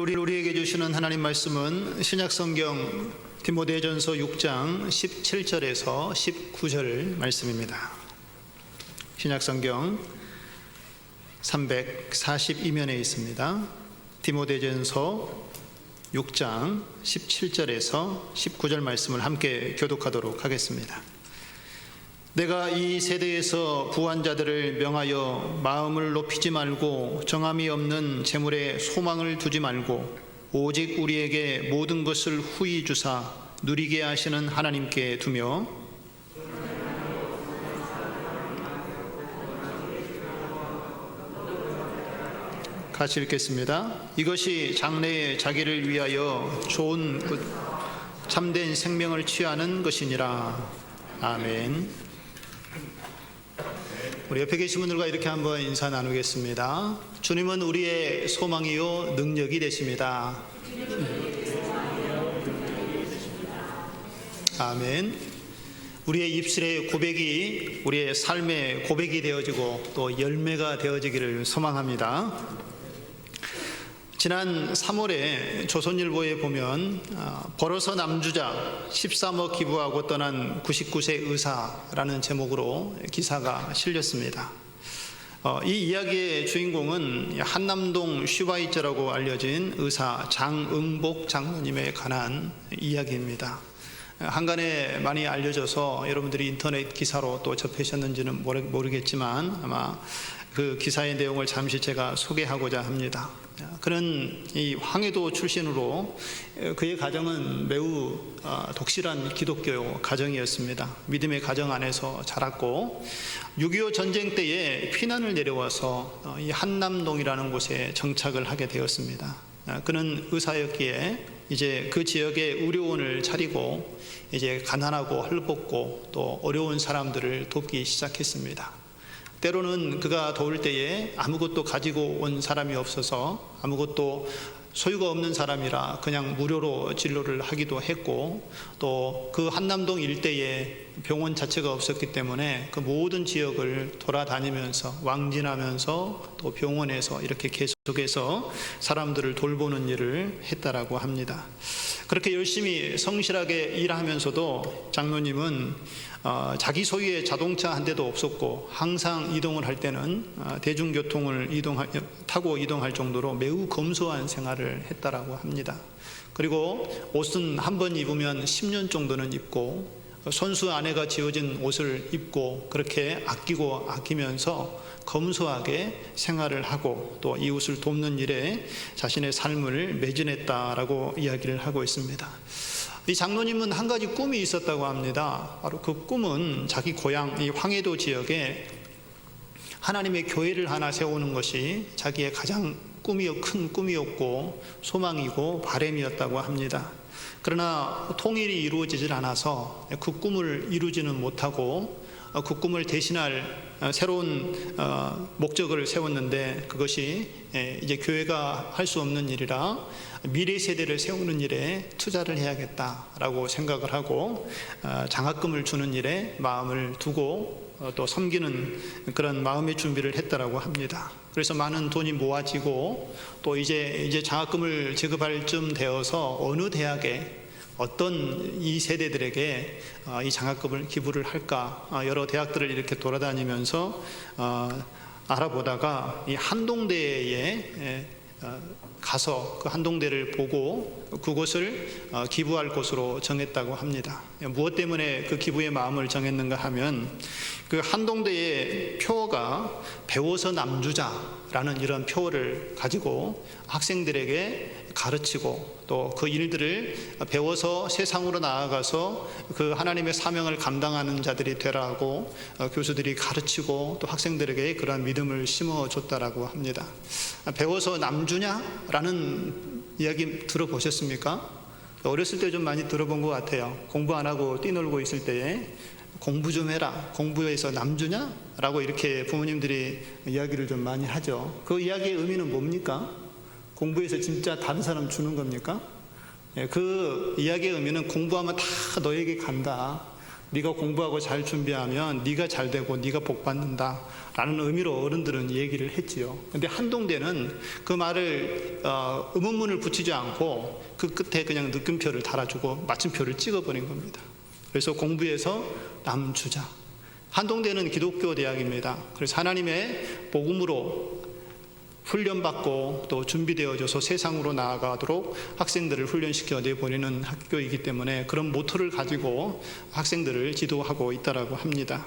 우리에게 주시는 하나님 말씀은 신약성경 디모데전서 6장 17절에서 19절 말씀입니다. 신약성경 342면에 있습니다. 디모데전서 6장 17절에서 19절 말씀을 함께 교독하도록 하겠습니다. 내가 이 세대에서 부한 자들을 명하여 마음을 높이지 말고 정함이 없는 재물에 소망을 두지 말고 오직 우리에게 모든 것을 후히 주사 누리게 하시는 하나님께 두며 같이 읽겠습니다. 이것이 장래에 자기를 위하여 좋은 참된 생명을 취하는 것이니라. 아멘. 우리 옆에 계신 분들과 이렇게 한번 인사 나누겠습니다. 주님은 우리의 소망이요 능력이 되십니다. 아멘. 우리의 입술의 고백이 우리의 삶의 고백이 되어지고 또 열매가 되어지기를 소망합니다. 지난 3월에 조선일보에 보면 벌어서 남주자 13억 기부하고 떠난 99세 의사라는 제목으로 기사가 실렸습니다. 이 이야기의 주인공은 한남동 슈바이처라고 알려진 의사 장응복 장로님에 관한 이야기입니다. 한간에 많이 알려져서 여러분들이 인터넷 기사로 또 접하셨는지는 모르겠지만 아마 그 기사의 내용을 잠시 제가 소개하고자 합니다. 그는 이 황해도 출신으로 그의 가정은 매우 독실한 기독교 가정이었습니다. 믿음의 가정 안에서 자랐고 6.25 전쟁 때에 피난을 내려와서 이 한남동이라는 곳에 정착을 하게 되었습니다. 그는 의사였기에 이제 그 지역에 의료원을 차리고 이제 가난하고 헐벗고 또 어려운 사람들을 돕기 시작했습니다. 때로는 그가 도울 때에 아무것도 가지고 온 사람이 없어서 아무것도 소유가 없는 사람이라 그냥 무료로 진료를 하기도 했고 또 그 한남동 일대에 병원 자체가 없었기 때문에 그 모든 지역을 돌아다니면서 왕진하면서 또 병원에서 이렇게 계속해서 사람들을 돌보는 일을 했다라고 합니다. 그렇게 열심히 성실하게 일하면서도 장로님은 자기 소유의 자동차 한 대도 없었고 항상 이동을 할 때는 대중교통을 타고 이동할 정도로 매우 검소한 생활을 했다라고 합니다. 그리고 옷은 한 번 입으면 10년 정도는 입고 손수 아내가 지어진 옷을 입고 그렇게 아끼면서 검소하게 생활을 하고 또 이웃을 돕는 일에 자신의 삶을 매진했다라고 이야기를 하고 있습니다. 이 장로님은 한 가지 꿈이 있었다고 합니다. 바로 그 꿈은 자기 고향 이 황해도 지역에 하나님의 교회를 하나 세우는 것이 자기의 가장 큰 꿈이었고 소망이고 바람이었다고 합니다. 그러나 통일이 이루어지질 않아서 그 꿈을 이루지는 못하고 그 꿈을 대신할 새로운 목적을 세웠는데 그것이 이제 교회가 할 수 없는 일이라 미래 세대를 세우는 일에 투자를 해야겠다라고 생각을 하고 장학금을 주는 일에 마음을 두고 또 섬기는 그런 마음의 준비를 했다라고 합니다. 그래서 많은 돈이 모아지고 또 이제 장학금을 지급할 쯤 되어서 어느 대학에 어떤 이 세대들에게 이 장학금을 기부를 할까 여러 대학들을 이렇게 돌아다니면서 알아보다가 이 한동대에 가서 그 한동대를 보고 그곳을 기부할 곳으로 정했다고 합니다. 무엇 때문에 그 기부의 마음을 정했는가 하면 그 한동대의 표어가 배워서 남주자라는 이런 표어를 가지고 학생들에게 가르치고 또 그 일들을 배워서 세상으로 나아가서 그 하나님의 사명을 감당하는 자들이 되라고 교수들이 가르치고 또 학생들에게 그러한 믿음을 심어줬다라고 합니다. 배워서 남주냐라는 이야기 들어보셨습니까? 어렸을 때 좀 많이 들어본 것 같아요. 공부 안 하고 뛰놀고 있을 때에 공부 좀 해라, 공부해서 남주냐? 라고 이렇게 부모님들이 이야기를 좀 많이 하죠. 그 이야기의 의미는 뭡니까? 공부해서 진짜 다른 사람 주는 겁니까? 그 이야기의 의미는 공부하면 다 너에게 간다. 네가 공부하고 잘 준비하면 네가 잘 되고 네가 복 받는다 라는 의미로 어른들은 얘기를 했지요. 근데 한동대는 그 말을 의문문을 붙이지 않고 그 끝에 그냥 느낌표를 달아주고 마침표를 찍어버린 겁니다. 그래서 공부에서 남주자. 한동대는 기독교 대학입니다. 그래서 하나님의 복음으로 훈련받고 또 준비되어져서 세상으로 나아가도록 학생들을 훈련시켜 내보내는 학교이기 때문에 그런 모토를 가지고 학생들을 지도하고 있다고 합니다.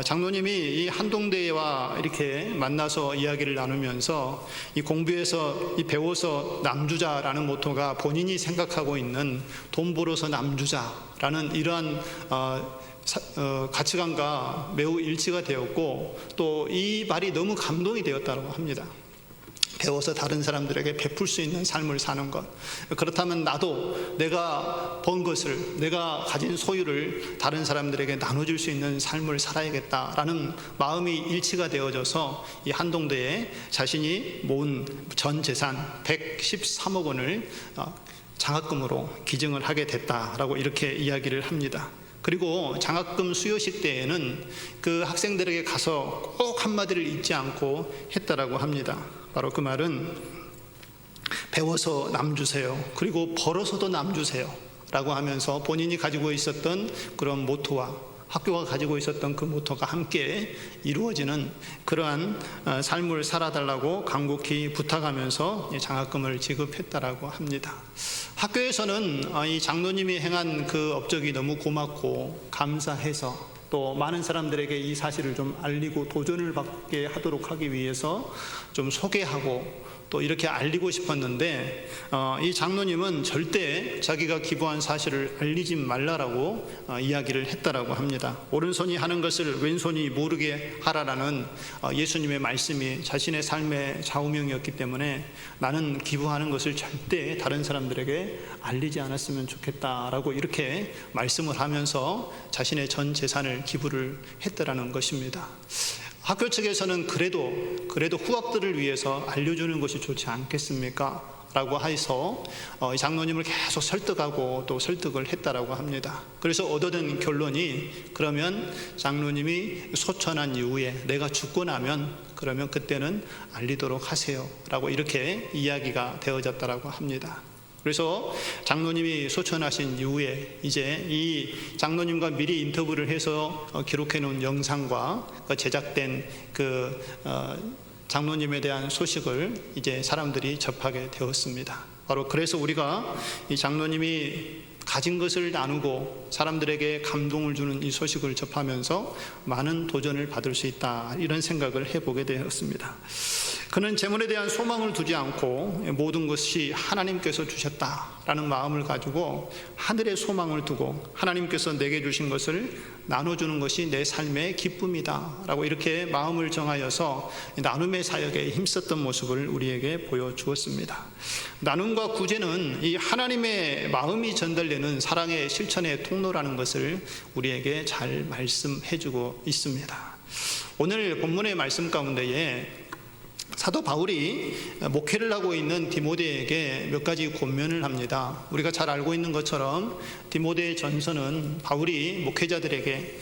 장로님이 이 한동대와 이렇게 만나서 이야기를 나누면서 이 공부에서 이 배워서 남주자라는 모토가 본인이 생각하고 있는 돈 벌어서 남주자라는 이러한 가치관과 매우 일치가 되었고 또 이 말이 너무 감동이 되었다고 합니다. 배워서 다른 사람들에게 베풀 수 있는 삶을 사는 것. 그렇다면 나도 내가 번 것을, 내가 가진 소유를 다른 사람들에게 나눠줄 수 있는 삶을 살아야겠다라는 마음이 일치가 되어져서 이 한동대에 자신이 모은 전 재산 113억 원을 장학금으로 기증을 하게 됐다라고 이렇게 이야기를 합니다. 그리고 장학금 수여식 때에는 그 학생들에게 가서 꼭 한마디를 잊지 않고 했다라고 합니다. 바로 그 말은 배워서 남 주세요. 그리고 벌어서도 남 주세요. 라고 하면서 본인이 가지고 있었던 그런 모토와 학교가 가지고 있었던 그 모토가 함께 이루어지는 그러한 삶을 살아달라고 간곡히 부탁하면서 장학금을 지급했다라고 합니다. 학교에서는 이 장로님이 행한 그 업적이 너무 고맙고 감사해서 또 많은 사람들에게 이 사실을 좀 알리고 도전을 받게 하도록 하기 위해서 좀 소개하고 또 이렇게 알리고 싶었는데 이 장로님은 절대 자기가 기부한 사실을 알리지 말라라고 이야기를 했다라고 합니다. 오른손이 하는 것을 왼손이 모르게 하라라는 예수님의 말씀이 자신의 삶의 좌우명이었기 때문에 나는 기부하는 것을 절대 다른 사람들에게 알리지 않았으면 좋겠다라고 이렇게 말씀을 하면서 자신의 전 재산을 기부를 했다라는 것입니다. 학교 측에서는 그래도 후학들을 위해서 알려주는 것이 좋지 않겠습니까? 라고 해서 장로님을 계속 설득하고 또 설득을 했다라고 합니다. 그래서 얻어든 결론이 그러면 장로님이 소천한 이후에 내가 죽고 나면 그러면 그때는 알리도록 하세요 라고 이렇게 이야기가 되어졌다라고 합니다. 그래서 장로님이 소천하신 이후에 이제 이 장로님과 미리 인터뷰를 해서 기록해 놓은 영상과 제작된 그 장로님에 대한 소식을 이제 사람들이 접하게 되었습니다. 바로 그래서 우리가 이 장로님이 가진 것을 나누고 사람들에게 감동을 주는 이 소식을 접하면서 많은 도전을 받을 수 있다 이런 생각을 해보게 되었습니다. 그는 재물에 대한 소망을 두지 않고 모든 것이 하나님께서 주셨다라는 마음을 가지고 하늘의 소망을 두고 하나님께서 내게 주신 것을 나눠주는 것이 내 삶의 기쁨이다 라고 이렇게 마음을 정하여서 나눔의 사역에 힘썼던 모습을 우리에게 보여주었습니다. 나눔과 구제는 이 하나님의 마음이 전달되는 사랑의 실천의 통로라는 것을 우리에게 잘 말씀해주고 있습니다. 오늘 본문의 말씀 가운데에 사도 바울이 목회를 하고 있는 디모데에게 몇 가지 권면을 합니다. 우리가 잘 알고 있는 것처럼 디모데 전서는 바울이 목회자들에게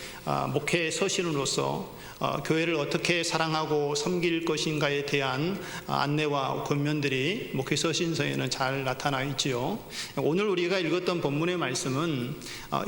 목회 서신으로서 교회를 어떻게 사랑하고 섬길 것인가에 대한 안내와 권면들이 목회 서신서에는 잘 나타나 있지요. 오늘 우리가 읽었던 본문의 말씀은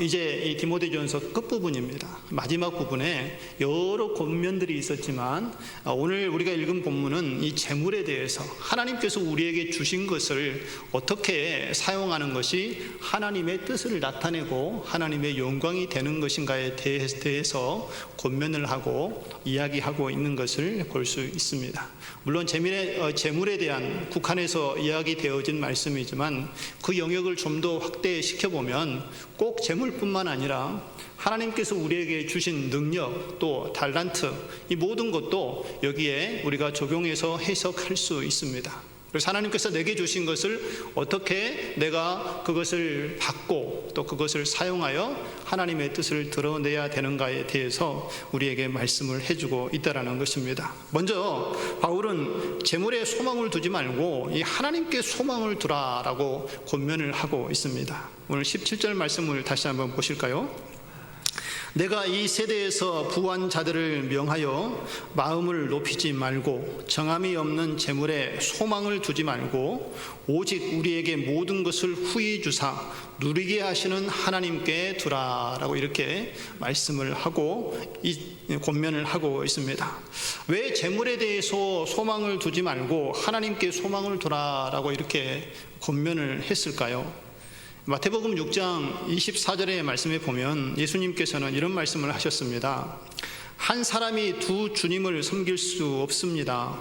이제 이 디모데전서 끝부분입니다. 마지막 부분에 여러 권면들이 있었지만 오늘 우리가 읽은 본문은 이 재물에 대해서 하나님께서 우리에게 주신 것을 어떻게 사용하는 것이 하나님의 뜻을 나타내고 하나님의 영광이 되는 것인가에 대해서 권면을 하고 이야기하고 있는 것을 볼 수 있습니다. 물론 재물에 대한 국한에서 이야기되어진 말씀이지만 그 영역을 좀 더 확대시켜보면 꼭 재물뿐만 아니라 하나님께서 우리에게 주신 능력 또 달란트 이 모든 것도 여기에 우리가 적용해서 해석할 수 있습니다. 그래서 하나님께서 내게 주신 것을 어떻게 내가 그것을 받고 또 그것을 사용하여 하나님의 뜻을 드러내야 되는가에 대해서 우리에게 말씀을 해주고 있다는 것입니다. 먼저 바울은 재물에 소망을 두지 말고 이 하나님께 소망을 두라라고 권면을 하고 있습니다. 오늘 17절 말씀을 다시 한번 보실까요? 내가 이 세대에서 부한 자들을 명하여 마음을 높이지 말고 정함이 없는 재물에 소망을 두지 말고 오직 우리에게 모든 것을 후히 주사 누리게 하시는 하나님께 두라라고 이렇게 말씀을 하고 이 권면을 하고 있습니다. 왜 재물에 대해서 소망을 두지 말고 하나님께 소망을 두라라고 이렇게 권면을 했을까요? 마태복음 6장 24절의 말씀에 보면 예수님께서는 이런 말씀을 하셨습니다. 한 사람이 두 주님을 섬길 수 없습니다.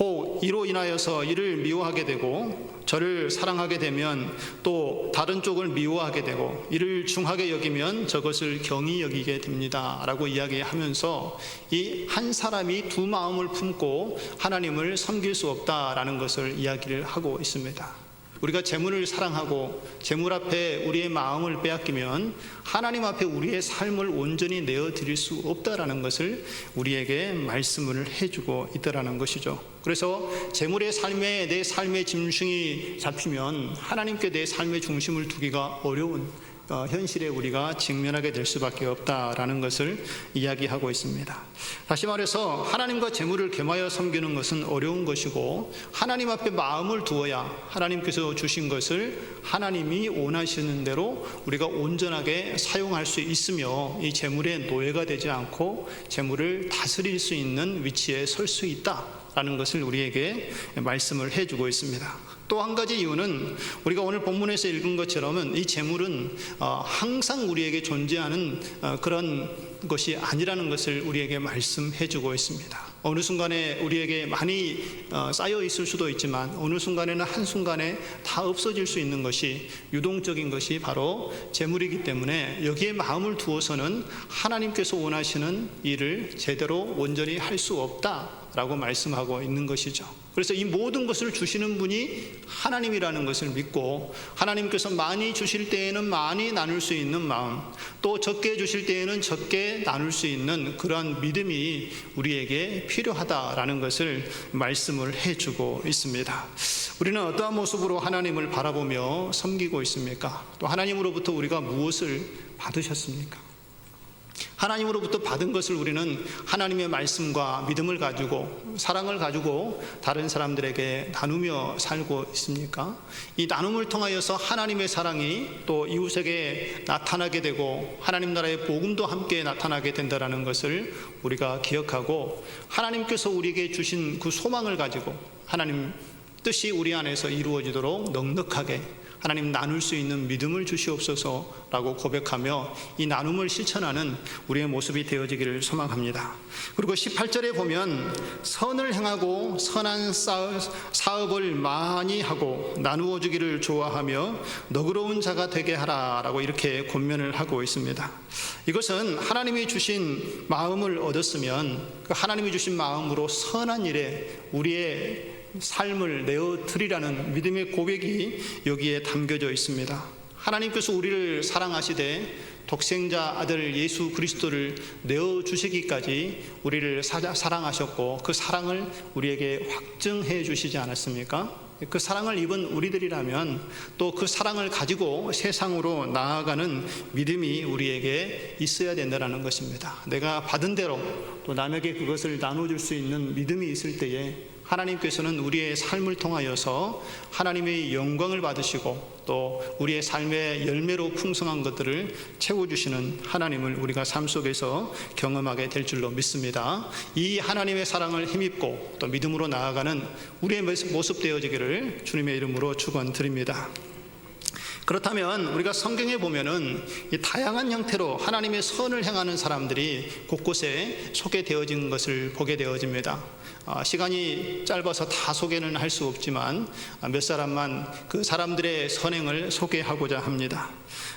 혹 이로 인하여서 이를 미워하게 되고 저를 사랑하게 되면 또 다른 쪽을 미워하게 되고 이를 중하게 여기면 저것을 경히 여기게 됩니다 라고 이야기하면서 이 한 사람이 두 마음을 품고 하나님을 섬길 수 없다라는 것을 이야기를 하고 있습니다. 우리가 재물을 사랑하고 재물 앞에 우리의 마음을 빼앗기면 하나님 앞에 우리의 삶을 온전히 내어드릴 수 없다라는 것을 우리에게 말씀을 해주고 있다라는 것이죠. 그래서 재물의 삶에 내 삶의 중심이 잡히면 하나님께 내 삶의 중심을 두기가 어려운 현실에 우리가 직면하게 될 수밖에 없다라는 것을 이야기하고 있습니다. 다시 말해서 하나님과 재물을 겸하여 섬기는 것은 어려운 것이고 하나님 앞에 마음을 두어야 하나님께서 주신 것을 하나님이 원하시는 대로 우리가 온전하게 사용할 수 있으며 이 재물의 노예가 되지 않고 재물을 다스릴 수 있는 위치에 설 수 있다라는 것을 우리에게 말씀을 해주고 있습니다. 또 한 가지 이유는 우리가 오늘 본문에서 읽은 것처럼은 이 재물은 항상 우리에게 존재하는 그런 것이 아니라는 것을 우리에게 말씀해 주고 있습니다. 어느 순간에 우리에게 많이 쌓여 있을 수도 있지만 어느 순간에는 한순간에 다 없어질 수 있는 것이 유동적인 것이 바로 재물이기 때문에 여기에 마음을 두어서는 하나님께서 원하시는 일을 제대로 온전히 할 수 없다라고 말씀하고 있는 것이죠. 그래서 이 모든 것을 주시는 분이 하나님이라는 것을 믿고 하나님께서 많이 주실 때에는 많이 나눌 수 있는 마음, 또 적게 주실 때에는 적게 나눌 수 있는 그러한 믿음이 우리에게 필요하다라는 것을 말씀을 해주고 있습니다. 우리는 어떠한 모습으로 하나님을 바라보며 섬기고 있습니까? 또 하나님으로부터 우리가 무엇을 받으셨습니까? 하나님으로부터 받은 것을 우리는 하나님의 말씀과 믿음을 가지고 사랑을 가지고 다른 사람들에게 나누며 살고 있습니까? 이 나눔을 통하여서 하나님의 사랑이 또 이웃에게 나타나게 되고 하나님 나라의 복음도 함께 나타나게 된다는 것을 우리가 기억하고 하나님께서 우리에게 주신 그 소망을 가지고 하나님 뜻이 우리 안에서 이루어지도록 넉넉하게 하나님 나눌 수 있는 믿음을 주시옵소서라고 고백하며 이 나눔을 실천하는 우리의 모습이 되어지기를 소망합니다. 그리고 18절에 보면 선을 행하고 선한 사업을 많이 하고 나누어 주기를 좋아하며 너그러운 자가 되게 하라라고 이렇게 권면을 하고 있습니다. 이것은 하나님이 주신 마음을 얻었으면 그 하나님이 주신 마음으로 선한 일에 우리의 삶을 내어드리라는 믿음의 고백이 여기에 담겨져 있습니다. 하나님께서 우리를 사랑하시되 독생자 아들 예수 그리스도를 내어주시기까지 우리를 사랑하셨고 그 사랑을 우리에게 확증해 주시지 않았습니까? 그 사랑을 입은 우리들이라면 또 그 사랑을 가지고 세상으로 나아가는 믿음이 우리에게 있어야 된다는 것입니다. 내가 받은 대로 또 남에게 그것을 나눠줄 수 있는 믿음이 있을 때에 하나님께서는 우리의 삶을 통하여서 하나님의 영광을 받으시고 또 우리의 삶의 열매로 풍성한 것들을 채워주시는 하나님을 우리가 삶 속에서 경험하게 될 줄로 믿습니다. 이 하나님의 사랑을 힘입고 또 믿음으로 나아가는 우리의 모습 되어지기를 주님의 이름으로 축원드립니다. 그렇다면 우리가 성경에 보면은 이 다양한 형태로 하나님의 선을 행하는 사람들이 곳곳에 소개되어진 것을 보게 되어집니다. 시간이 짧아서 다 소개는 할 수 없지만 몇 사람만 그 사람들의 선행을 소개하고자 합니다.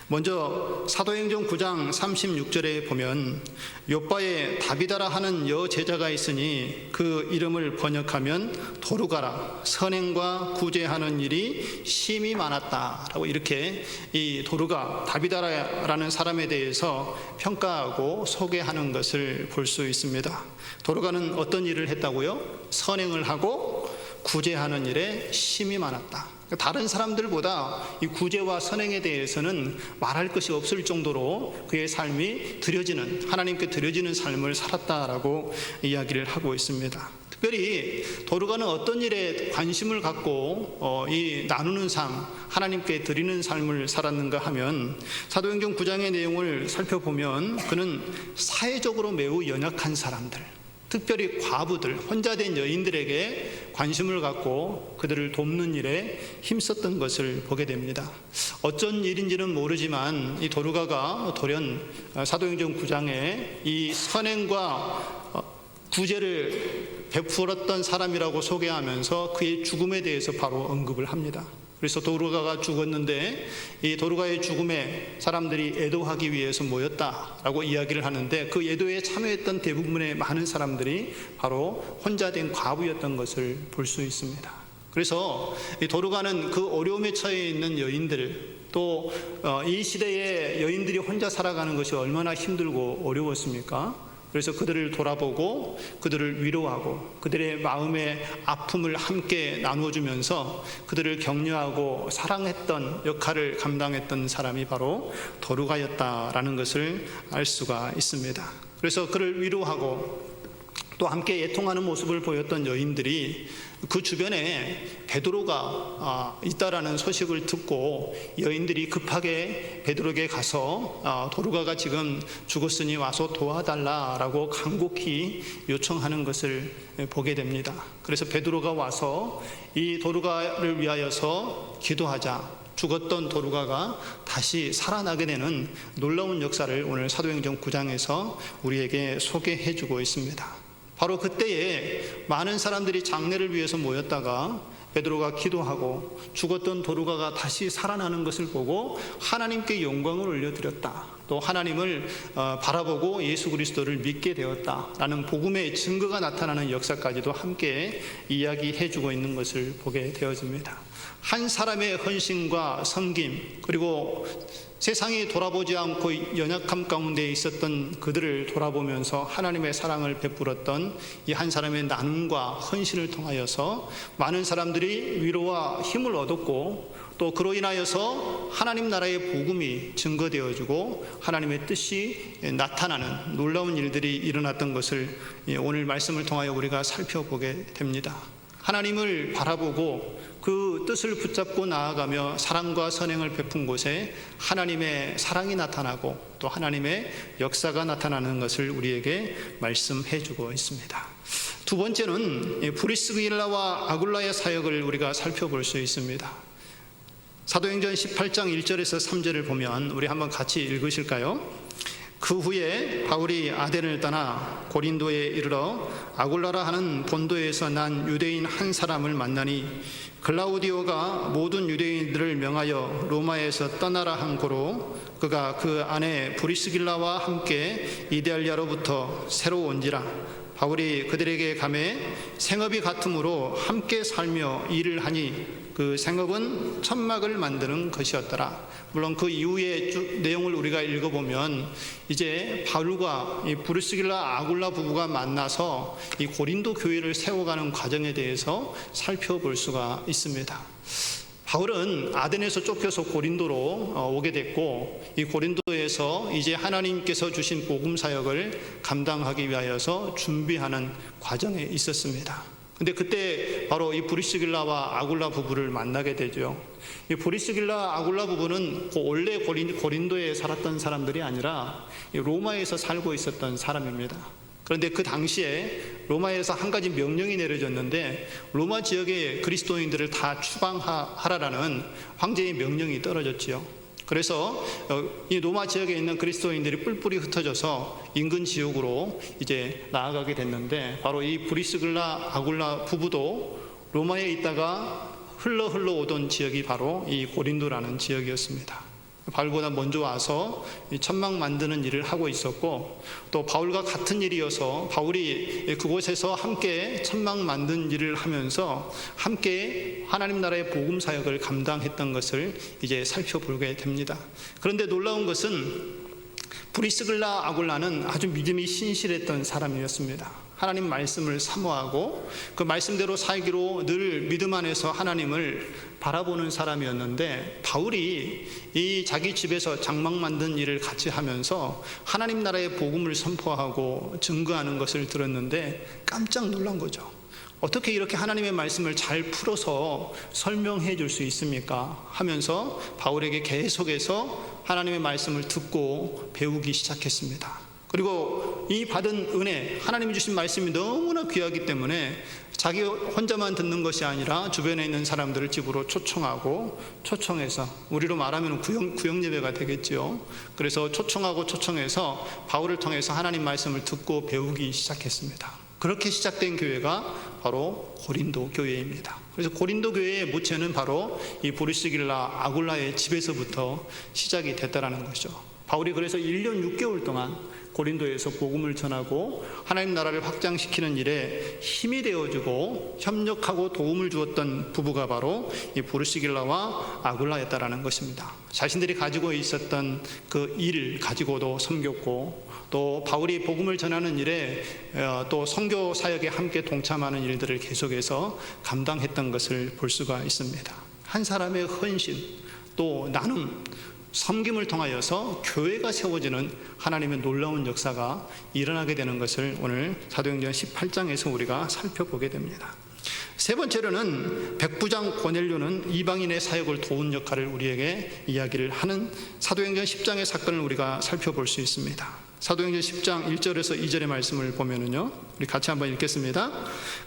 먼저 사도행전 9장 36절에 보면 요바에 다비다라 하는 여제자가 있으니 그 이름을 번역하면 도루가라 선행과 구제하는 일이 심히 많았다라고 이렇게 이 도루가 다비다라라는 사람에 대해서 평가하고 소개하는 것을 볼 수 있습니다. 도루가는 어떤 일을 했다고요? 선행을 하고 구제하는 일에 심이 많았다. 다른 사람들보다 이 구제와 선행에 대해서는 말할 것이 없을 정도로 그의 삶이 하나님께 드려지는 삶을 살았다라고 이야기를 하고 있습니다. 특별히 도르가는 어떤 일에 관심을 갖고 이 나누는 삶, 하나님께 드리는 삶을 살았는가 하면 사도행전 9장의 내용을 살펴보면 그는 사회적으로 매우 연약한 사람들, 특별히 과부들, 혼자 된 여인들에게 관심을 갖고 그들을 돕는 일에 힘썼던 것을 보게 됩니다. 어쩐 일인지는 모르지만 이 도르가가 돌연 사도행전 9장에 이 선행과 구제를 베풀었던 사람이라고 소개하면서 그의 죽음에 대해서 바로 언급을 합니다. 그래서 도르가가 죽었는데 이 도르가의 죽음에 사람들이 애도하기 위해서 모였다라고 이야기를 하는데 그 애도에 참여했던 대부분의 많은 사람들이 바로 혼자 된 과부였던 것을 볼 수 있습니다. 그래서 이 도르가는 그 어려움에 처해 있는 여인들, 또 이 시대에 여인들이 혼자 살아가는 것이 얼마나 힘들고 어려웠습니까? 그래서 그들을 돌아보고 그들을 위로하고 그들의 마음의 아픔을 함께 나누어주면서 그들을 격려하고 사랑했던 역할을 감당했던 사람이 바로 도르가였다라는 것을 알 수가 있습니다. 그래서 그를 위로하고 또 함께 애통하는 모습을 보였던 여인들이 그 주변에 베드로가 있다라는 소식을 듣고 여인들이 급하게 베드로에게 가서 도르가가 지금 죽었으니 와서 도와달라라고 간곡히 요청하는 것을 보게 됩니다. 그래서 베드로가 와서 이 도르가를 위하여서 기도하자 죽었던 도르가가 다시 살아나게 되는 놀라운 역사를 오늘 사도행전 9장에서 우리에게 소개해 주고 있습니다. 바로 그때에 많은 사람들이 장례를 위해서 모였다가 베드로가 기도하고 죽었던 도르가가 다시 살아나는 것을 보고 하나님께 영광을 올려드렸다. 또 하나님을 바라보고 예수 그리스도를 믿게 되었다라는 복음의 증거가 나타나는 역사까지도 함께 이야기해주고 있는 것을 보게 되어집니다. 한 사람의 헌신과 섬김, 그리고 세상이 돌아보지 않고 연약함 가운데 있었던 그들을 돌아보면서 하나님의 사랑을 베풀었던 이 한 사람의 나눔과 헌신을 통하여서 많은 사람들이 위로와 힘을 얻었고 또 그로 인하여서 하나님 나라의 복음이 증거되어지고 하나님의 뜻이 나타나는 놀라운 일들이 일어났던 것을 오늘 말씀을 통하여 우리가 살펴보게 됩니다. 하나님을 바라보고 그 뜻을 붙잡고 나아가며 사랑과 선행을 베푼 곳에 하나님의 사랑이 나타나고 또 하나님의 역사가 나타나는 것을 우리에게 말씀해 주고 있습니다. 두 번째는 브리스길라와 아굴라의 사역을 우리가 살펴볼 수 있습니다. 사도행전 18장 1절에서 3절을 보면 우리 한번 같이 읽으실까요? 그 후에 바울이 아덴을 떠나 고린도에 이르러 아굴라라 하는 본도에서 난 유대인 한 사람을 만나니 글라우디오가 모든 유대인들을 명하여 로마에서 떠나라 한 고로 그가 그 아내 브리스길라와 함께 이데알리아로부터 새로 온지라. 바울이 그들에게 가매 생업이 같으므로 함께 살며 일을 하니 그 생업은 천막을 만드는 것이었더라. 물론 그 이후의 내용을 우리가 읽어보면 이제 바울과 이 브리스길라 아굴라 부부가 만나서 이 고린도 교회를 세워가는 과정에 대해서 살펴볼 수가 있습니다. 바울은 아덴에서 쫓겨서 고린도로 오게 됐고 이 고린도에서 이제 하나님께서 주신 복음 사역을 감당하기 위하여서 준비하는 과정에 있었습니다. 근데 그때 바로 이 브리스길라와 아굴라 부부를 만나게 되죠. 이 브리스길라 아굴라 부부는 원래 고린도에 살았던 사람들이 아니라 로마에서 살고 있었던 사람입니다. 그런데 그 당시에 로마에서 한 가지 명령이 내려졌는데 로마 지역의 그리스도인들을 다 추방하라라는 황제의 명령이 떨어졌지요. 그래서 이 로마 지역에 있는 그리스도인들이 뿔뿔이 흩어져서 인근 지역으로 이제 나아가게 됐는데 바로 이 브리스길라 아굴라 부부도 로마에 있다가 흘러 오던 지역이 바로 이 고린도라는 지역이었습니다. 바울보다 먼저 와서 천막 만드는 일을 하고 있었고 또 바울과 같은 일이어서 바울이 그곳에서 함께 천막 만든 일을 하면서 함께 하나님 나라의 복음 사역을 감당했던 것을 이제 살펴보게 됩니다. 그런데 놀라운 것은 브리스길라 아굴라는 아주 믿음이 신실했던 사람이었습니다. 하나님 말씀을 사모하고 그 말씀대로 살기로 늘 믿음 안에서 하나님을 바라보는 사람이었는데, 바울이 이 자기 집에서 장막 만든 일을 같이 하면서 하나님 나라의 복음을 선포하고 증거하는 것을 들었는데 깜짝 놀란 거죠. 어떻게 이렇게 하나님의 말씀을 잘 풀어서 설명해 줄 수 있습니까? 하면서 바울에게 계속해서 하나님의 말씀을 듣고 배우기 시작했습니다. 그리고 이 받은 은혜, 하나님이 주신 말씀이 너무나 귀하기 때문에 자기 혼자만 듣는 것이 아니라 주변에 있는 사람들을 집으로 초청해서, 우리로 말하면 구역 예배가 되겠죠. 그래서 초청해서 바울을 통해서 하나님 말씀을 듣고 배우기 시작했습니다. 그렇게 시작된 교회가 바로 고린도 교회입니다. 그래서 고린도 교회의 모체는 바로 이 브리스길라 아굴라의 집에서부터 시작이 됐다라는 것이죠. 바울이 그래서 1년 6개월 동안 고린도에서 복음을 전하고 하나님 나라를 확장시키는 일에 힘이 되어주고 협력하고 도움을 주었던 부부가 바로 이 브리스길라와 아굴라였다라는 것입니다. 자신들이 가지고 있었던 그 일을 가지고도 섬겼고, 또 바울이 복음을 전하는 일에 또 선교 사역에 함께 동참하는 일들을 계속해서 감당했던 것을 볼 수가 있습니다. 한 사람의 헌신, 또 나눔, 섬김을 통하여서 교회가 세워지는 하나님의 놀라운 역사가 일어나게 되는 것을 오늘 사도행전 18장에서 우리가 살펴보게 됩니다. 세 번째로는 백부장 고넬료는 이방인의 사역을 도운 역할을 우리에게 이야기를 하는 사도행전 10장의 사건을 우리가 살펴볼 수 있습니다. 사도행전 10장 1절에서 2절의 말씀을 보면은요, 우리 같이 한번 읽겠습니다.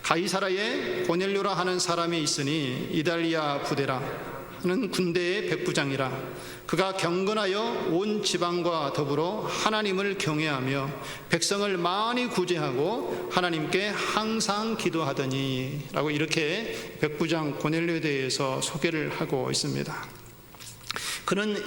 가이사라에 고넬료라 하는 사람이 있으니 이달리아 부대라 는 군대의 백부장이라. 그가 경건하여 온 지방과 더불어 하나님을 경외하며 백성을 많이 구제하고 하나님께 항상 기도하더니, 라고 이렇게 백부장 고넬료에 대해서 소개를 하고 있습니다. 그는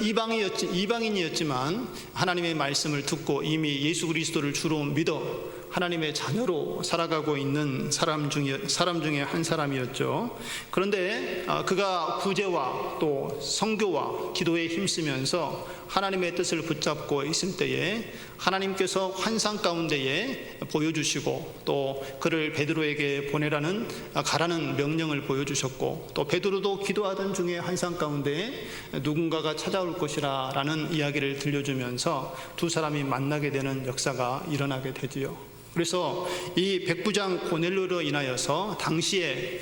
이방인이었지만 하나님의 말씀을 듣고 이미 예수 그리스도를 주로 믿어 하나님의 자녀로 살아가고 있는 사람 중에 한 사람이었죠. 그런데 그가 구제와 또 선교와 기도에 힘쓰면서 하나님의 뜻을 붙잡고 있을 때에 하나님께서 환상 가운데에 보여주시고, 또 그를 베드로에게 가라는 명령을 보여주셨고, 또 베드로도 기도하던 중에 환상 가운데에 누군가가 찾아올 것이라 라는 이야기를 들려주면서 두 사람이 만나게 되는 역사가 일어나게 되지요. 그래서 이 백부장 고넬료로 인하여서 당시에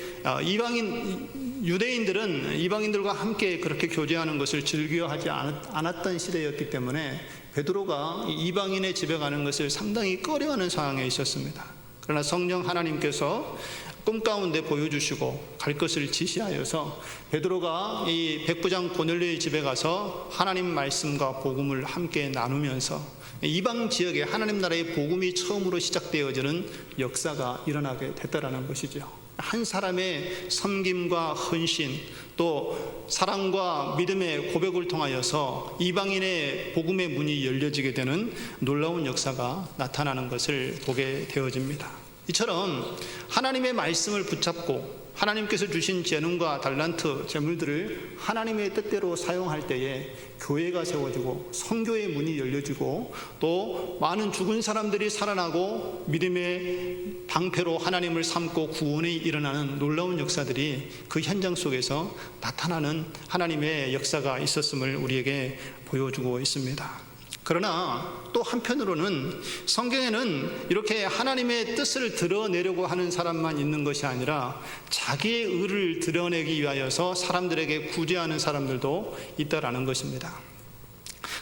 유대인들은 이방인들과 함께 그렇게 교제하는 것을 즐겨하지 않았던 시대였기 때문에 베드로가 이방인의 집에 가는 것을 상당히 꺼려하는 상황에 있었습니다. 그러나 성령 하나님께서 꿈 가운데 보여주시고 갈 것을 지시하여서 베드로가 이 백부장 고넬료의 집에 가서 하나님 말씀과 복음을 함께 나누면서 이방 지역에 하나님 나라의 복음이 처음으로 시작되어지는 역사가 일어나게 됐다라는 것이죠. 한 사람의 섬김과 헌신, 또 사랑과 믿음의 고백을 통하여서 이방인의 복음의 문이 열려지게 되는 놀라운 역사가 나타나는 것을 보게 되어집니다. 이처럼 하나님의 말씀을 붙잡고 하나님께서 주신 재능과 달란트, 재물들을 하나님의 뜻대로 사용할 때에 교회가 세워지고 선교의 문이 열려지고, 또 많은 죽은 사람들이 살아나고 믿음의 방패로 하나님을 삼고 구원이 일어나는 놀라운 역사들이 그 현장 속에서 나타나는 하나님의 역사가 있었음을 우리에게 보여주고 있습니다. 그러나 또 한편으로는 성경에는 이렇게 하나님의 뜻을 드러내려고 하는 사람만 있는 것이 아니라 자기의 의를 드러내기 위하여서 사람들에게 구제하는 사람들도 있다라는 것입니다.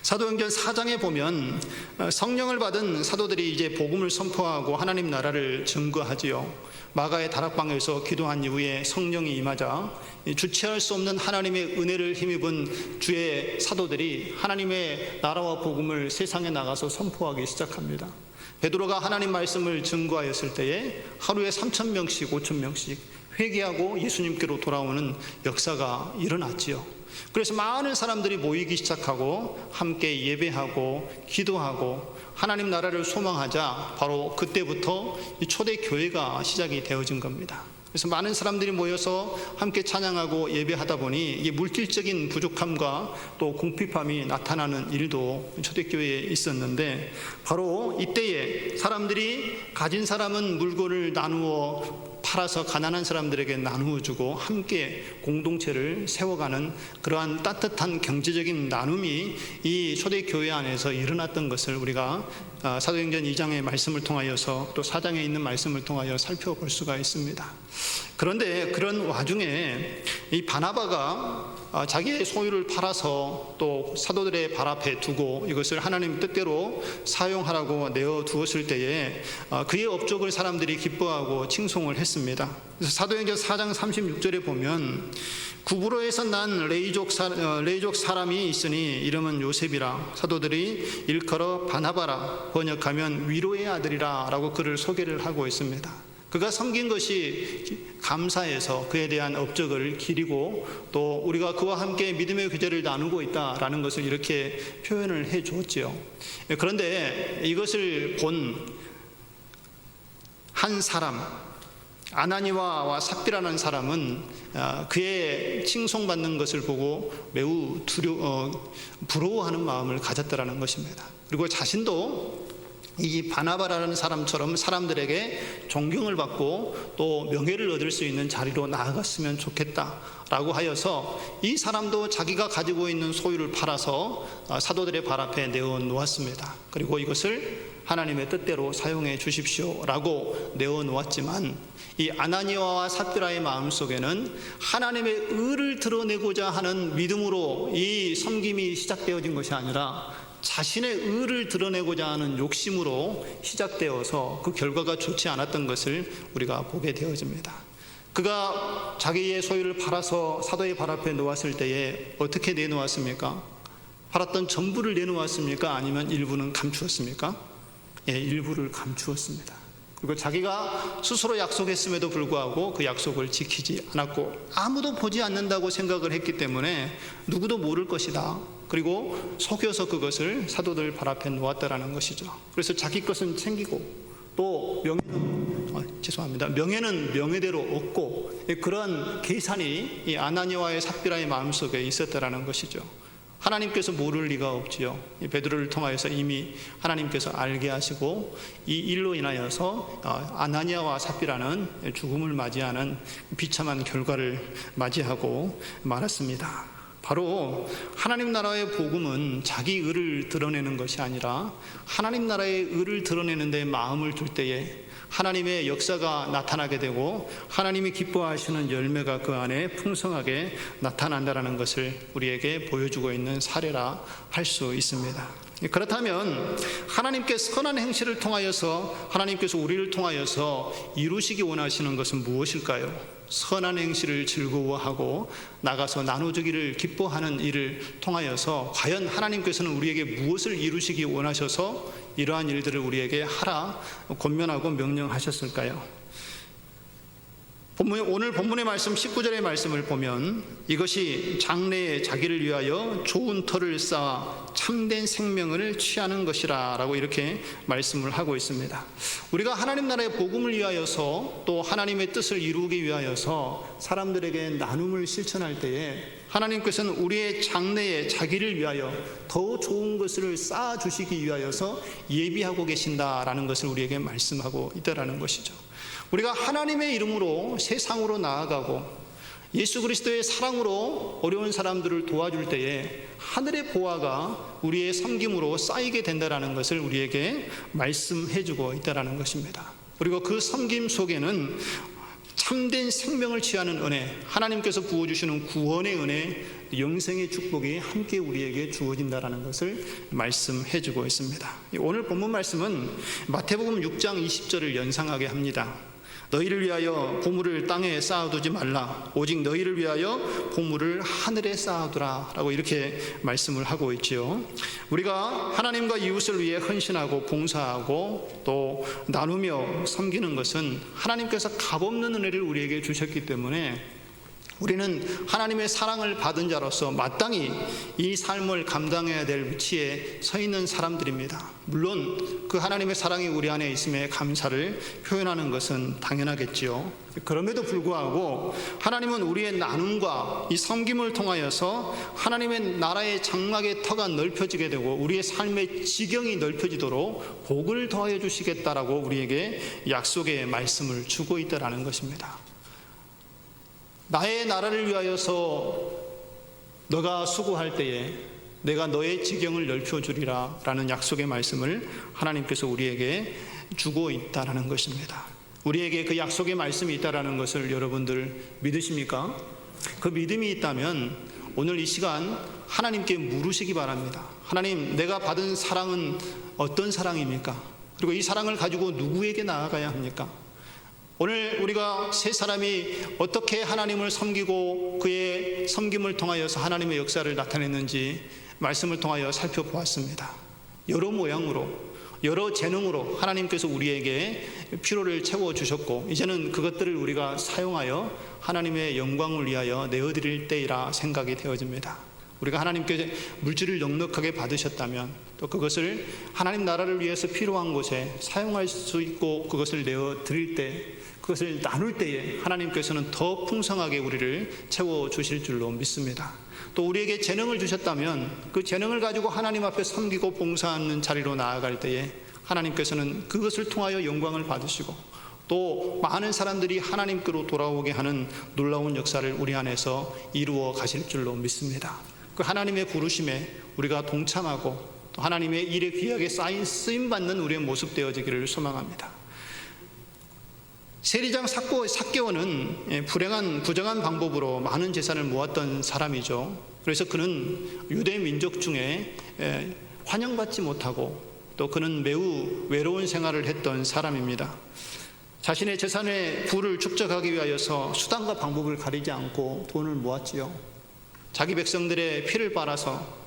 사도행전 4장에 보면 성령을 받은 사도들이 이제 복음을 선포하고 하나님 나라를 증거하지요. 마가의 다락방에서 기도한 이후에 성령이 임하자 주체할 수 없는 하나님의 은혜를 힘입은 주의 사도들이 하나님의 나라와 복음을 세상에 나가서 선포하기 시작합니다. 베드로가 하나님 말씀을 증거하였을 때에 하루에 3,000명씩 5,000명씩 회개하고 예수님께로 돌아오는 역사가 일어났지요. 그래서 많은 사람들이 모이기 시작하고 함께 예배하고 기도하고 하나님 나라를 소망하자 바로 그때부터 이 초대 교회가 시작이 되어진 겁니다. 그래서 많은 사람들이 모여서 함께 찬양하고 예배하다 보니 이게 물질적인 부족함과 또 궁핍함이 나타나는 일도 초대교회에 있었는데, 바로 이때에 사람들이 가진 사람은 물건을 나누어 팔아서 가난한 사람들에게 나누어 주고 함께 공동체를 세워가는 그러한 따뜻한 경제적인 나눔이 이 초대교회 안에서 일어났던 것을 우리가 사도행전 2장의 말씀을 통하여서 또 4장에 있는 말씀을 통하여 살펴볼 수가 있습니다. 그런데 그런 와중에 이 바나바가 자기의 소유를 팔아서 또 사도들의 발 앞에 두고 이것을 하나님 뜻대로 사용하라고 내어두었을 때에 그의 업적을 사람들이 기뻐하고 칭송을 했습니다. 그래서 사도행전 4장 36절에 보면 구브로에서 난 레이족 사람이 있으니 이름은 요셉이라, 사도들이 일컬어 바나바라, 번역하면 위로의 아들이라 라고 그를 소개를 하고 있습니다. 그가 섬긴 것이 감사해서 그에 대한 업적을 기리고 또 우리가 그와 함께 믿음의 교제를 나누고 있다라는 것을 이렇게 표현을 해 주었지요. 그런데 이것을 본 한 사람, 아나니아와 삽비라는 사람은 그의 칭송받는 것을 보고 매우 부러워하는 마음을 가졌다라는 것입니다. 그리고 자신도 이 바나바라는 사람처럼 사람들에게 존경을 받고 또 명예를 얻을 수 있는 자리로 나아갔으면 좋겠다라고 하여서 이 사람도 자기가 가지고 있는 소유를 팔아서 사도들의 발 앞에 내어 놓았습니다. 그리고 이것을 하나님의 뜻대로 사용해 주십시오라고 내어 놓았지만, 이 아나니아와 삽비라의 마음속에는 하나님의 의를 드러내고자 하는 믿음으로 이 섬김이 시작되어진 것이 아니라 자신의 의를 드러내고자 하는 욕심으로 시작되어서 그 결과가 좋지 않았던 것을 우리가 보게 되어집니다. 그가 자기의 소유를 팔아서 사도의 발 앞에 놓았을 때에 어떻게 내놓았습니까? 팔았던 전부를 내놓았습니까? 아니면 일부는 감추었습니까? 일부를 감추었습니다. 그리고 자기가 스스로 약속했음에도 불구하고 그 약속을 지키지 않았고, 아무도 보지 않는다고 생각을 했기 때문에 누구도 모를 것이다. 그리고 속여서 그것을 사도들 발 앞에 놓았다라는 것이죠. 그래서 자기 것은 챙기고 또 명예는 명예대로 얻고, 그런 계산이 이 아나니아와의 삽비라의 마음속에 있었다라는 것이죠. 하나님께서 모를 리가 없지요. 베드로를 통하여서 이미 하나님께서 알게 하시고 이 일로 인하여서 아나니아와 삽비라는 죽음을 맞이하는 비참한 결과를 맞이하고 말았습니다. 바로 하나님 나라의 복음은 자기 의를 드러내는 것이 아니라 하나님 나라의 의를 드러내는 데 마음을 둘 때에 하나님의 역사가 나타나게 되고 하나님이 기뻐하시는 열매가 그 안에 풍성하게 나타난다는 것을 우리에게 보여주고 있는 사례라 할 수 있습니다. 그렇다면 하나님께 선한 행실을 통하여서 하나님께서 우리를 통하여서 이루시기 원하시는 것은 무엇일까요? 선한 행실을 즐거워하고 나가서 나눠주기를 기뻐하는 일을 통하여서 과연 하나님께서는 우리에게 무엇을 이루시기 원하셔서 이러한 일들을 우리에게 하라 권면하고 명령하셨을까요? 오늘 본문의 말씀 19절의 말씀을 보면 이것이 장래에 자기를 위하여 좋은 터를 쌓아 참된 생명을 취하는 것이라 라고 이렇게 말씀을 하고 있습니다. 우리가 하나님 나라의 복음을 위하여서 또 하나님의 뜻을 이루기 위하여서 사람들에게 나눔을 실천할 때에 하나님께서는 우리의 장래에 자기를 위하여 더 좋은 것을 쌓아주시기 위하여서 예비하고 계신다라는 것을 우리에게 말씀하고 있다라는 것이죠. 우리가 하나님의 이름으로 세상으로 나아가고 예수 그리스도의 사랑으로 어려운 사람들을 도와줄 때에 하늘의 보화가 우리의 섬김으로 쌓이게 된다는 것을 우리에게 말씀해주고 있다는 것입니다. 그리고 그 섬김 속에는 참된 생명을 취하는 은혜, 하나님께서 부어주시는 구원의 은혜, 영생의 축복이 함께 우리에게 주어진다는 것을 말씀해주고 있습니다. 오늘 본문 말씀은 마태복음 6장 20절을 연상하게 합니다. 너희를 위하여 보물을 땅에 쌓아두지 말라, 오직 너희를 위하여 보물을 하늘에 쌓아두라 라고 이렇게 말씀을 하고 있지요. 우리가 하나님과 이웃을 위해 헌신하고 봉사하고 또 나누며 섬기는 것은 하나님께서 값없는 은혜를 우리에게 주셨기 때문에 우리는 하나님의 사랑을 받은 자로서 마땅히 이 삶을 감당해야 될 위치에 서 있는 사람들입니다. 물론 그 하나님의 사랑이 우리 안에 있음에 감사를 표현하는 것은 당연하겠지요. 그럼에도 불구하고 하나님은 우리의 나눔과 이 섬김을 통하여서 하나님의 나라의 장막의 터가 넓혀지게 되고 우리의 삶의 지경이 넓혀지도록 복을 더하여 주시겠다라고 우리에게 약속의 말씀을 주고 있다라는 것입니다. 나의 나라를 위하여서 너가 수고할 때에 내가 너의 지경을 넓혀주리라 라는 약속의 말씀을 하나님께서 우리에게 주고 있다라는 것입니다. 우리에게 그 약속의 말씀이 있다라는 것을 여러분들 믿으십니까? 그 믿음이 있다면 오늘 이 시간 하나님께 물으시기 바랍니다. 하나님, 내가 받은 사랑은 어떤 사랑입니까? 그리고 이 사랑을 가지고 누구에게 나아가야 합니까? 오늘 우리가 세 사람이 어떻게 하나님을 섬기고 그의 섬김을 통하여서 하나님의 역사를 나타냈는지 말씀을 통하여 살펴보았습니다. 여러 모양으로, 여러 재능으로 하나님께서 우리에게 필요를 채워주셨고 이제는 그것들을 우리가 사용하여 하나님의 영광을 위하여 내어드릴 때이라 생각이 되어집니다. 우리가 하나님께 물질을 넉넉하게 받으셨다면 또 그것을 하나님 나라를 위해서 필요한 곳에 사용할 수 있고 그것을 내어드릴 때, 그것을 나눌 때에 하나님께서는 더 풍성하게 우리를 채워주실 줄로 믿습니다. 또 우리에게 재능을 주셨다면 그 재능을 가지고 하나님 앞에 섬기고 봉사하는 자리로 나아갈 때에 하나님께서는 그것을 통하여 영광을 받으시고 또 많은 사람들이 하나님께로 돌아오게 하는 놀라운 역사를 우리 안에서 이루어 가실 줄로 믿습니다. 그 하나님의 부르심에 우리가 동참하고 또 하나님의 일에 귀하게 쓰임받는 우리의 모습 되어지기를 소망합니다. 세리장 삭개오는 부정한 방법으로 많은 재산을 모았던 사람이죠. 그래서 그는 유대 민족 중에 환영받지 못하고 또 그는 매우 외로운 생활을 했던 사람입니다. 자신의 재산의 부를 축적하기 위하여서 수단과 방법을 가리지 않고 돈을 모았지요. 자기 백성들의 피를 빨아서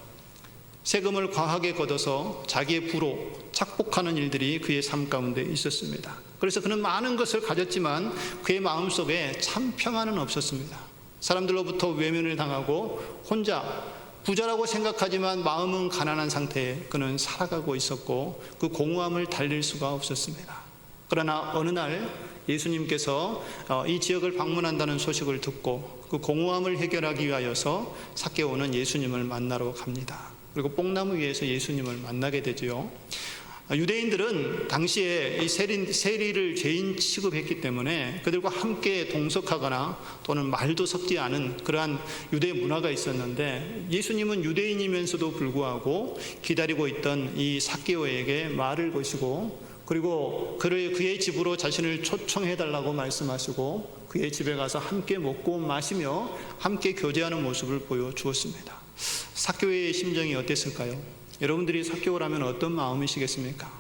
세금을 과하게 걷어서 자기의 부로 착복하는 일들이 그의 삶 가운데 있었습니다. 그래서 그는 많은 것을 가졌지만 그의 마음속에 참 평안은 없었습니다. 사람들로부터 외면을 당하고 혼자 부자라고 생각하지만 마음은 가난한 상태에 그는 살아가고 있었고 그 공허함을 달랠 수가 없었습니다. 그러나 어느 날 예수님께서 이 지역을 방문한다는 소식을 듣고 그 공허함을 해결하기 위하여서 삭개오는 예수님을 만나러 갑니다. 그리고 뽕나무 위에서 예수님을 만나게 되지요. 유대인들은 당시에 이 세리를 죄인 취급했기 때문에 그들과 함께 동석하거나 또는 말도 섞지 않은 그러한 유대 문화가 있었는데 예수님은 유대인이면서도 불구하고 기다리고 있던 이 삭개오에게 말을 거시고 그리고 그의 집으로 자신을 초청해달라고 말씀하시고 그의 집에 가서 함께 먹고 마시며 함께 교제하는 모습을 보여주었습니다. 삭개오의 심정이 어땠을까요? 여러분들이 삭개오라면 어떤 마음이시겠습니까?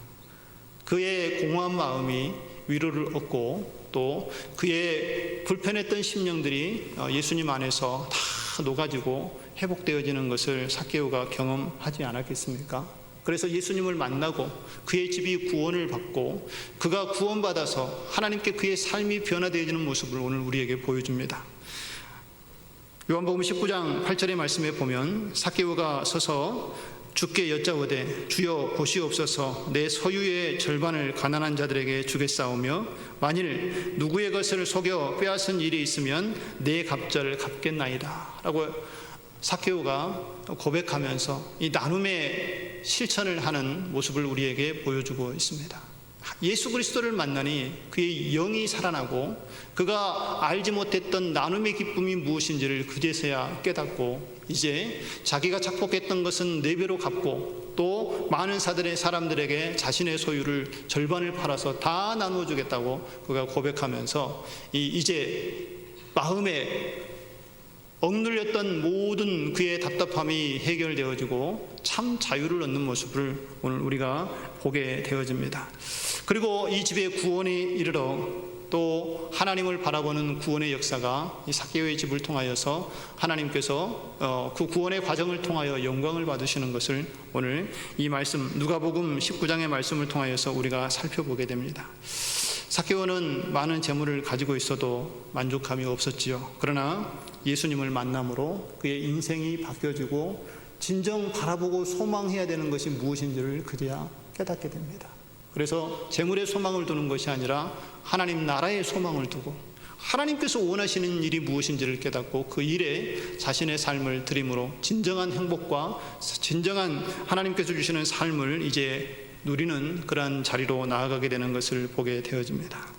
그의 공허한 마음이 위로를 얻고 또 그의 불편했던 심령들이 예수님 안에서 다 녹아지고 회복되어지는 것을 삭개오가 경험하지 않았겠습니까? 그래서 예수님을 만나고 그의 집이 구원을 받고 그가 구원받아서 하나님께 그의 삶이 변화되어지는 모습을 오늘 우리에게 보여줍니다. 요한복음 19장 8절의 말씀에 보면 삭개오가 서서 주께 여짜오되 주여 보시옵소서 내 소유의 절반을 가난한 자들에게 주겠사오며 만일 누구의 것을 속여 빼앗은 일이 있으면 내 갑절을 갚겠나이다 라고 삭개오가 고백하면서 이 나눔의 실천을 하는 모습을 우리에게 보여주고 있습니다. 예수 그리스도를 만나니 그의 영이 살아나고 그가 알지 못했던 나눔의 기쁨이 무엇인지를 그제서야 깨닫고 이제 자기가 착복했던 것은 4배로 갚고 또 많은 사람들에게 자신의 소유를 절반을 팔아서 다 나누어주겠다고 그가 고백하면서 이제 마음에 억눌렸던 모든 그의 답답함이 해결되어지고 참 자유를 얻는 모습을 오늘 우리가 보게 되어집니다. 그리고 이 집에 구원이 이르러 또 하나님을 바라보는 구원의 역사가 이 삭개오의 집을 통하여서 하나님께서 그 구원의 과정을 통하여 영광을 받으시는 것을 오늘 이 말씀 누가복음 19장의 말씀을 통하여서 우리가 살펴보게 됩니다. 삭개오는 많은 재물을 가지고 있어도 만족감이 없었지요. 그러나 예수님을 만남으로 그의 인생이 바뀌어지고 진정 바라보고 소망해야 되는 것이 무엇인지를 그제야 깨닫게 됩니다. 그래서 재물에 소망을 두는 것이 아니라 하나님 나라에 소망을 두고 하나님께서 원하시는 일이 무엇인지를 깨닫고 그 일에 자신의 삶을 드림으로 진정한 행복과 진정한 하나님께서 주시는 삶을 이제 누리는 그러한 자리로 나아가게 되는 것을 보게 되어집니다.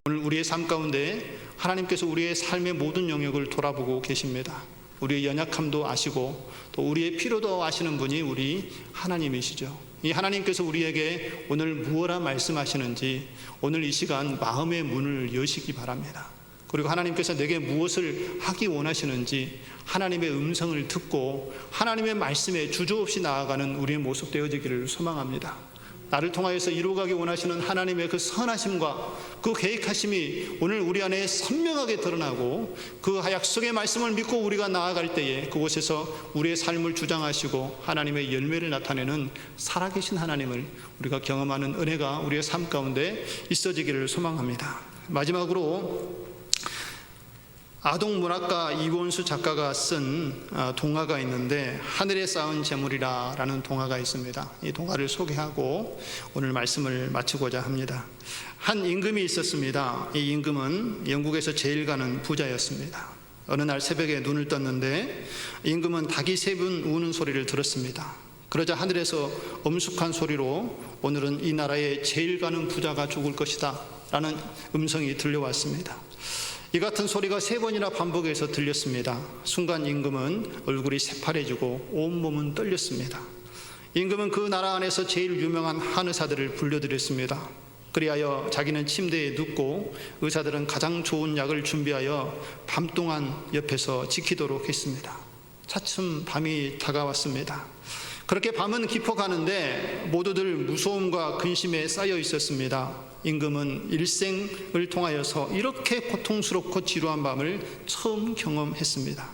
오늘 우리의 삶 가운데 하나님께서 우리의 삶의 모든 영역을 돌아보고 계십니다. 우리의 연약함도 아시고 또 우리의 필요도 아시는 분이 우리 하나님이시죠. 이 하나님께서 우리에게 오늘 무엇라 말씀하시는지 오늘 이 시간 마음의 문을 여시기 바랍니다. 그리고 하나님께서 내게 무엇을 하기 원하시는지 하나님의 음성을 듣고 하나님의 말씀에 주저없이 나아가는 우리의 모습 되어지기를 소망합니다. 나를 통하여서 이루어가기 원하시는 하나님의 그 선하심과 그 계획하심이 오늘 우리 안에 선명하게 드러나고 그 약속의 말씀을 믿고 우리가 나아갈 때에 그곳에서 우리의 삶을 주장하시고 하나님의 열매를 나타내는 살아계신 하나님을 우리가 경험하는 은혜가 우리의 삶 가운데 있어지기를 소망합니다. 마지막으로 아동문학가 이원수 작가가 쓴 동화가 있는데 하늘에 쌓은 재물이라는 동화가 있습니다. 이 동화를 소개하고 오늘 말씀을 마치고자 합니다. 한 임금이 있었습니다. 이 임금은 영국에서 제일 가는 부자였습니다. 어느 날 새벽에 눈을 떴는데 임금은 닭이 3번 우는 소리를 들었습니다. 그러자 하늘에서 엄숙한 소리로 오늘은 이 나라의 제일 가는 부자가 죽을 것이다 라는 음성이 들려왔습니다. 이 같은 소리가 3번이나 반복해서 들렸습니다. 순간 임금은 얼굴이 새파래지고 온몸은 떨렸습니다. 임금은 그 나라 안에서 제일 유명한 한의사들을 불러들였습니다. 그리하여 자기는 침대에 눕고 의사들은 가장 좋은 약을 준비하여 밤 동안 옆에서 지키도록 했습니다. 차츰 밤이 다가왔습니다. 그렇게 밤은 깊어가는데 모두들 무서움과 근심에 쌓여 있었습니다. 임금은 일생을 통하여서 이렇게 고통스럽고 지루한 밤을 처음 경험했습니다.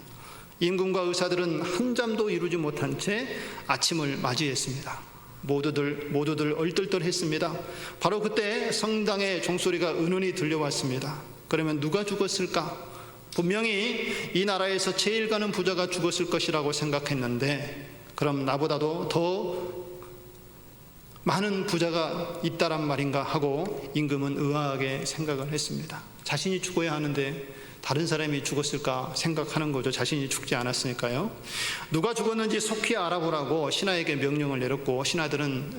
임금과 의사들은 한 잠도 이루지 못한 채 아침을 맞이했습니다. 모두들 얼떨떨했습니다. 바로 그때 성당의 종소리가 은은히 들려왔습니다. 그러면 누가 죽었을까? 분명히 이 나라에서 제일 가는 부자가 죽었을 것이라고 생각했는데 그럼 나보다도 더 많은 부자가 있다란 말인가 하고 임금은 의아하게 생각을 했습니다. 자신이 죽어야 하는데 다른 사람이 죽었을까 생각하는 거죠. 자신이 죽지 않았으니까요. 누가 죽었는지 속히 알아보라고 신하에게 명령을 내렸고 신하들은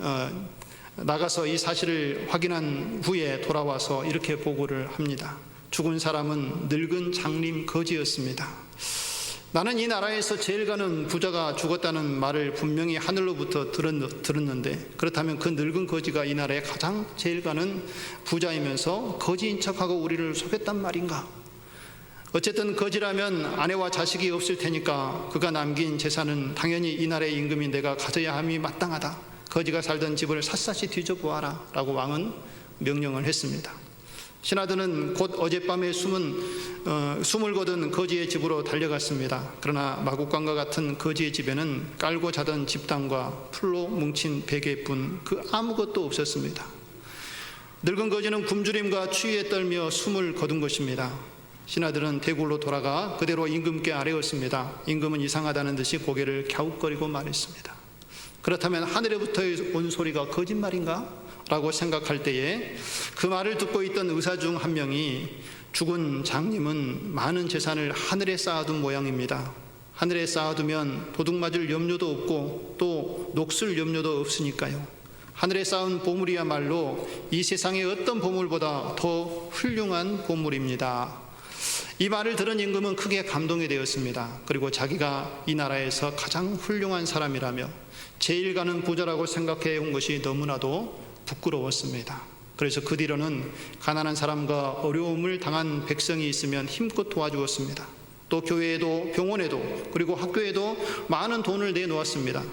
나가서 이 사실을 확인한 후에 돌아와서 이렇게 보고를 합니다. 죽은 사람은 늙은 장님 거지였습니다. 나는 이 나라에서 제일 가는 부자가 죽었다는 말을 분명히 하늘로부터 들었는데 그렇다면 그 늙은 거지가 이 나라에 가장 제일 가는 부자이면서 거지인 척하고 우리를 속였단 말인가? 어쨌든 거지라면 아내와 자식이 없을 테니까 그가 남긴 재산은 당연히 이 나라의 임금인 내가 가져야 함이 마땅하다. 거지가 살던 집을 샅샅이 뒤져보아라 라고 왕은 명령을 했습니다. 신하들은 곧 어젯밤에 숨을 거둔 거지의 집으로 달려갔습니다. 그러나 마국간과 같은 거지의 집에는 깔고 자던 집단과 풀로 뭉친 베개뿐 그 아무것도 없었습니다. 늙은 거지는 굶주림과 추위에 떨며 숨을 거둔 것입니다. 신하들은 대궐로 돌아가 그대로 임금께 아뢰었습니다. 임금은 이상하다는 듯이 고개를 갸웃거리고 말했습니다. 그렇다면 하늘에부터 온 소리가 거짓말인가? 라고 생각할 때에 그 말을 듣고 있던 의사 중 한 명이 죽은 장님은 많은 재산을 하늘에 쌓아둔 모양입니다. 하늘에 쌓아두면 도둑 맞을 염려도 없고 또 녹슬 염려도 없으니까요. 하늘에 쌓은 보물이야말로 이 세상의 어떤 보물보다 더 훌륭한 보물입니다. 이 말을 들은 임금은 크게 감동이 되었습니다. 그리고 자기가 이 나라에서 가장 훌륭한 사람이라며 제일 가는 부자라고 생각해 온 것이 너무나도 부끄러웠습니다. 그래서 그 뒤로는 가난한 사람과 어려움을 당한 백성이 있으면 힘껏 도와주었습니다. 또 교회에도 병원에도 그리고 학교에도 많은 돈을 내놓았습니다.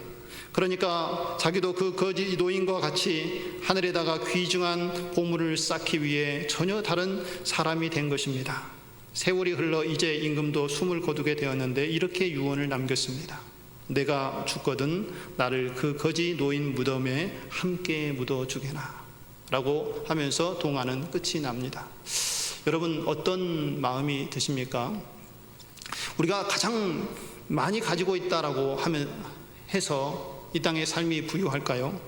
그러니까 자기도 그 거지 노인과 같이 하늘에다가 귀중한 보물을 쌓기 위해 전혀 다른 사람이 된 것입니다. 세월이 흘러 이제 임금도 숨을 거두게 되었는데 이렇게 유언을 남겼습니다. 내가 죽거든 나를 그 거지 노인 무덤에 함께 묻어주게나. 라고 하면서 동화는 끝이 납니다. 여러분 어떤 마음이 드십니까? 우리가 가장 많이 가지고 있다라고 해서 이 땅의 삶이 부유할까요?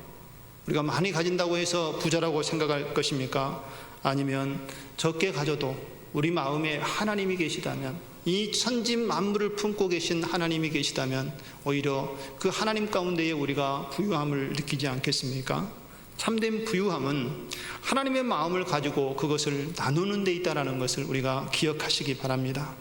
우리가 많이 가진다고 해서 부자라고 생각할 것입니까? 아니면 적게 가져도 우리 마음에 하나님이 계시다면, 이 천지 만물을 품고 계신 하나님이 계시다면 오히려 그 하나님 가운데에 우리가 부유함을 느끼지 않겠습니까? 참된 부유함은 하나님의 마음을 가지고 그것을 나누는 데 있다는 것을 우리가 기억하시기 바랍니다.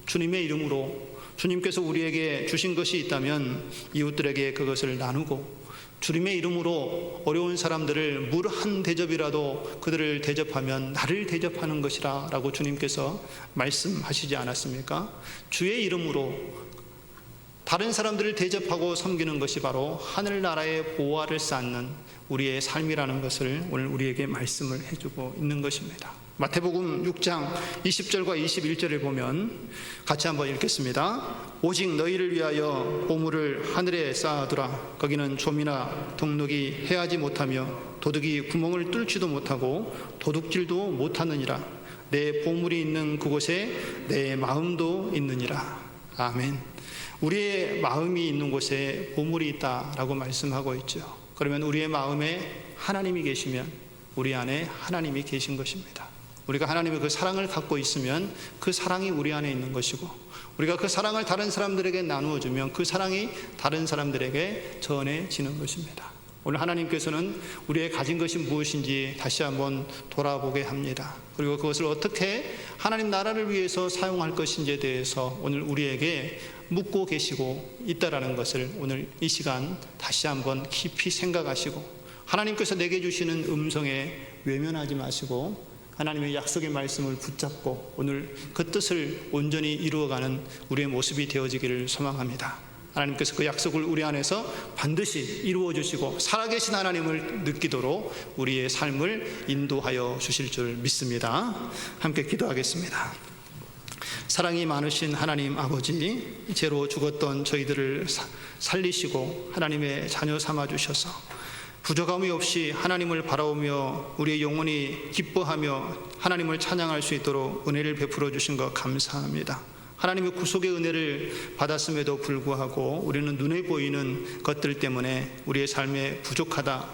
주님의 이름으로 주님께서 우리에게 주신 것이 있다면 이웃들에게 그것을 나누고, 주님의 이름으로 어려운 사람들을 물 한 대접이라도 그들을 대접하면 나를 대접하는 것이라 라고 주님께서 말씀하시지 않았습니까? 주의 이름으로 다른 사람들을 대접하고 섬기는 것이 바로 하늘나라의 보화를 쌓는 우리의 삶이라는 것을 오늘 우리에게 말씀을 해주고 있는 것입니다. 마태복음 6장 20절과 21절을 보면 같이 한번 읽겠습니다. 오직 너희를 위하여 보물을 하늘에 쌓아두라. 거기는 좀이나 동록이 해하지 못하며 도둑이 구멍을 뚫지도 못하고 도둑질도 못하느니라. 내 보물이 있는 그곳에 내 마음도 있느니라. 아멘. 우리의 마음이 있는 곳에 보물이 있다라고 말씀하고 있죠. 그러면 우리의 마음에 하나님이 계시면 우리 안에 하나님이 계신 것입니다. 우리가 하나님의 그 사랑을 갖고 있으면 그 사랑이 우리 안에 있는 것이고, 우리가 그 사랑을 다른 사람들에게 나누어 주면 그 사랑이 다른 사람들에게 전해지는 것입니다. 오늘 하나님께서는 우리의 가진 것이 무엇인지 다시 한번 돌아보게 합니다. 그리고 그것을 어떻게 하나님 나라를 위해서 사용할 것인지에 대해서 오늘 우리에게 묻고 계시고 있다라는 것을 오늘 이 시간 다시 한번 깊이 생각하시고, 하나님께서 내게 주시는 음성에 외면하지 마시고 하나님의 약속의 말씀을 붙잡고 오늘 그 뜻을 온전히 이루어가는 우리의 모습이 되어지기를 소망합니다. 하나님께서 그 약속을 우리 안에서 반드시 이루어 주시고 살아계신 하나님을 느끼도록 우리의 삶을 인도하여 주실 줄 믿습니다. 함께 기도하겠습니다. 사랑이 많으신 하나님 아버지, 죄로 죽었던 저희들을 살리시고 하나님의 자녀 삼아 주셔서 부족함이 없이 하나님을 바라보며 우리의 영혼이 기뻐하며 하나님을 찬양할 수 있도록 은혜를 베풀어 주신 것 감사합니다. 하나님의 구속의 은혜를 받았음에도 불구하고 우리는 눈에 보이는 것들 때문에 우리의 삶에 부족하다,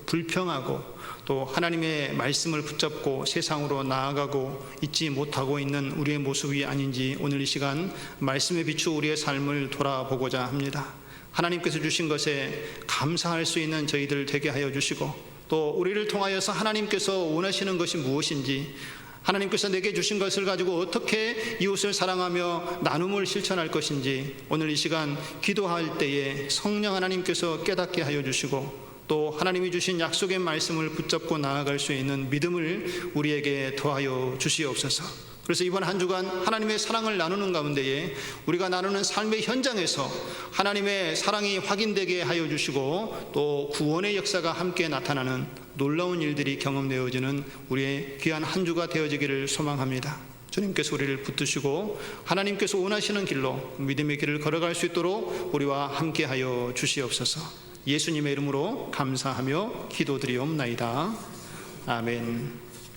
불평하고 또 하나님의 말씀을 붙잡고 세상으로 나아가고 있지 못하고 있는 우리의 모습이 아닌지 오늘 이 시간 말씀에 비추어 우리의 삶을 돌아보고자 합니다. 하나님께서 주신 것에 감사할 수 있는 저희들 되게 하여 주시고, 또 우리를 통하여서 하나님께서 원하시는 것이 무엇인지, 하나님께서 내게 주신 것을 가지고 어떻게 이웃을 사랑하며 나눔을 실천할 것인지 오늘 이 시간 기도할 때에 성령 하나님께서 깨닫게 하여 주시고, 또 하나님이 주신 약속의 말씀을 붙잡고 나아갈 수 있는 믿음을 우리에게 더하여 주시옵소서. 그래서 이번 한 주간 하나님의 사랑을 나누는 가운데에 우리가 나누는 삶의 현장에서 하나님의 사랑이 확인되게 하여 주시고, 또 구원의 역사가 함께 나타나는 놀라운 일들이 경험되어지는 우리의 귀한 한 주가 되어지기를 소망합니다. 주님께서 우리를 붙드시고 하나님께서 원하시는 길로 믿음의 길을 걸어갈 수 있도록 우리와 함께 하여 주시옵소서. 예수님의 이름으로 감사하며 기도드리옵나이다. 아멘.